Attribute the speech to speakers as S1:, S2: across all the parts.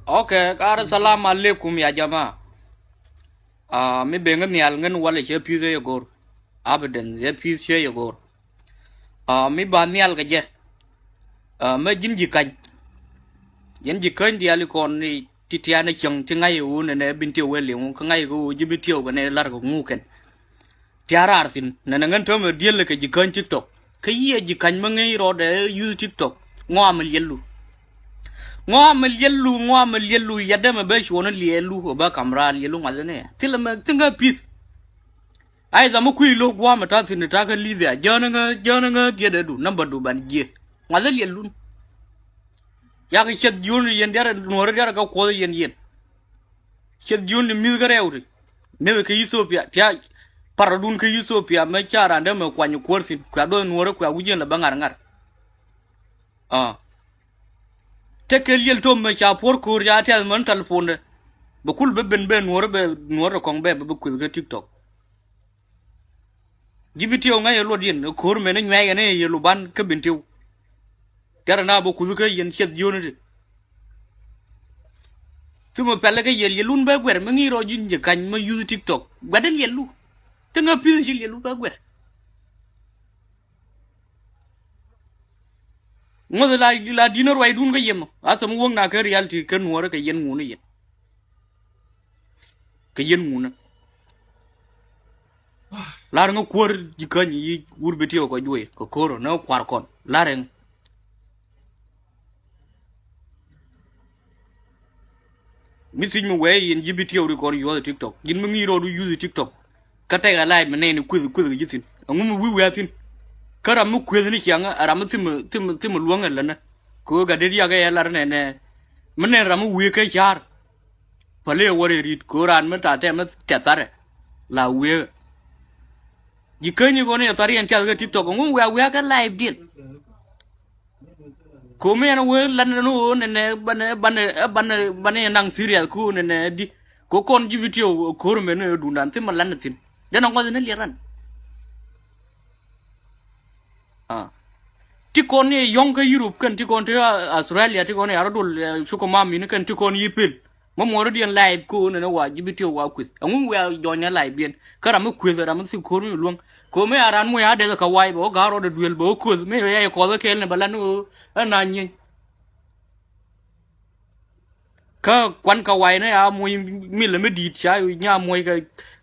S1: Okay, kara salam alaikum ya jama. Mi bengan nial ngan wala che pise yogor. Abadan ye pise yogor. Mi ban nial ka je. Me jin jikany. Yen jikany di ali kon ni titiana chang tingai u ne binti weli un kangai u jibiti u ne lar ko nguken. Tiara artin ne ngan to me diel ka jikany TikTok. Ka ye jikany mangai ro de use TikTok. Ngam yelu. Ngam yelu yadda me be shona lielu ba kamra lielu ngalene. Tilama tinga pis. Ai zamu kui lo gwa mata tin ta ka libya jana nga dia da du number du ban je ngala le lun ya ka chet jun yen dara nore dara ka ko yen chet jun mi ga rewti ne ka Ethiopia tia paradun ka Ethiopia ma chara da ma kwanyu korsin kwa do nore kwa wujen la bangar ngar te ke yel to ma cha por kur ya tel man telephone ba kul be ben be nore kong be ku ga TikTok jibitiyo nga yelo din kur mena nyaya ne yelo ban ka bintiw dara na bo kuzuka yen chet yonde tuma pelle ka yelun ba gwer ma ngiro jinje kan ma use TikTok badal yelu te nga pi yelu ba gwer ngoda la dinor way dun ga yem asam wong na ka reality kan wora ka yen ngunu yen ka yen ngunu lar nga kwor jikany yi urbetiyo ko juwe ko koro na kwar kon lareng missing me way in GBT record you TikTok. Gin me ngiro do use TikTok. Kata ga live me ne kuzu gitin. Ngum wi atin. Kara mu kuzu ni kyanga aramu tim luanga lana. Ko ga dedi ga ya lar ne. Mene ramu wi ka char. Pale wore rit ko ran me ta te me tetare. La wi. Jikany go ne tari en ga TikTok ngum wi ga live din. Kome na we lan no ne bane nang serial ku ne di ko kon jibitio ko me ne du nan tim lan tin de no ngone liran ti kon ne yong ka Europe kan ti kon te Australia ti kon yaro dol su ko mami ne kan ti kon yipil mo mo di live ku ne wa jibitio wa quiz ngum we join live bien kara mo quiz ra mo si ko lu long ko me aran mo ya de ka wai bo garo de duel bo quiz me ya ko ke ne balan na nyi ka kwan ka wai na ya moy mi le me dit cha nya moy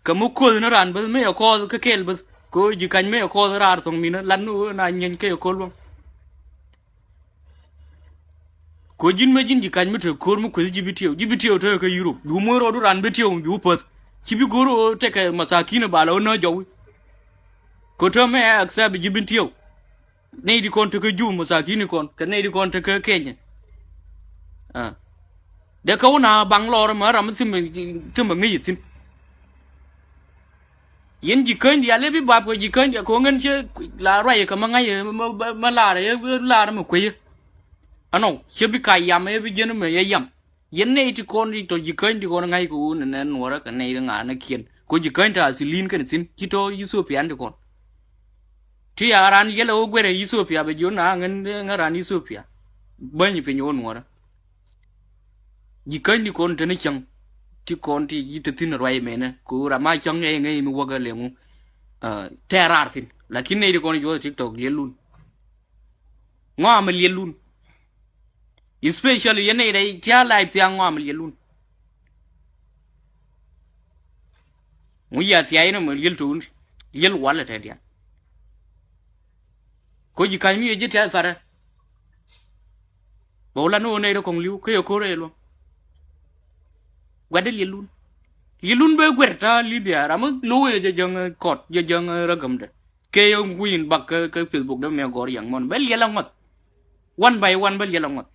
S1: ka mu ko na ran ba me ko ka kel ba ko ji kan me ko ra thong mi na lan nu na nyen ke ko lu ko jin me jin ji kan me to ko mu ko jibitiyo to ka Europe du mo ro du ran betiyo du pot ci bi goro te ka masakina ba lo na jaw ko to me accept jibitiyo ne di kon to ka ju masakini kon ka ne di kon to ka Kenya de ko na bang lor ma ram sim ngi tin yen jikany dia le bi bab ko jikany ko ngen che la rai ka ma ngai ma la re la ma kwe ano che bi kai yam e bi jen me yam yen ne ti kon di to jikany di kon ngai ku ne nora ka ne nga na kien ko jikany ta silin kan sin kito Ethiopia de kon ti aran yele o gwere Ethiopia be jona ngen ngaran Ethiopia banyi pe nyon nora jikany di kon tene chang ti kon ti yitetin rai mena ko rama chang e ngai mi waga lemu terar tin lakini di kon jo TikTok lelun ngam lelun especially yene dai tia live tia ngam lelun mu ya tia ina mo lel tun lel wala ta dia ko jikany mi je tia fara bola no ne do kong liu ko yo ko re lo gwadel yelun be gwerta Libya ram lo ye jang kot ye jang ragam de ke yo win bak ke Facebook de me gor yang mon bel yelang mat one by one bel yelang mat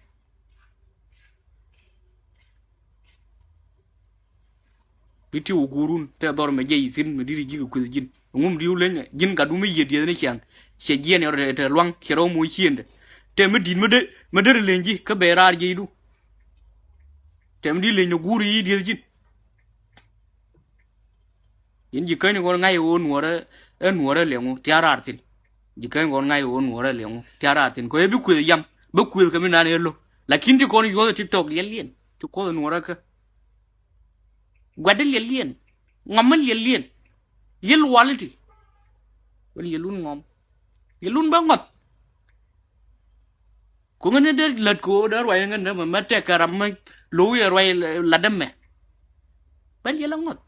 S1: biti ugurun te dor me jey sin me diri jigu ko jin ngum diu len jin ka du me ye de ne chang che jien yo te luang ke ro mu chiende te me din me de lenji ka berar je du tem di le no guru yi di jin yin jikany gon ngai o nuora lengu tiara tin jikany gon ngai o nuora lengu tiara tin ko e bi ku yam ba ku ka mi na ne lo lakin ti kon yo tiktok lien ti ko no ra ka gwadel lien ngamal lien yel waliti wal yelun ngom yelun bangot ko ngene de lat ko dar way ngene ma te karam ma lu ya way la dem me bal yela ngot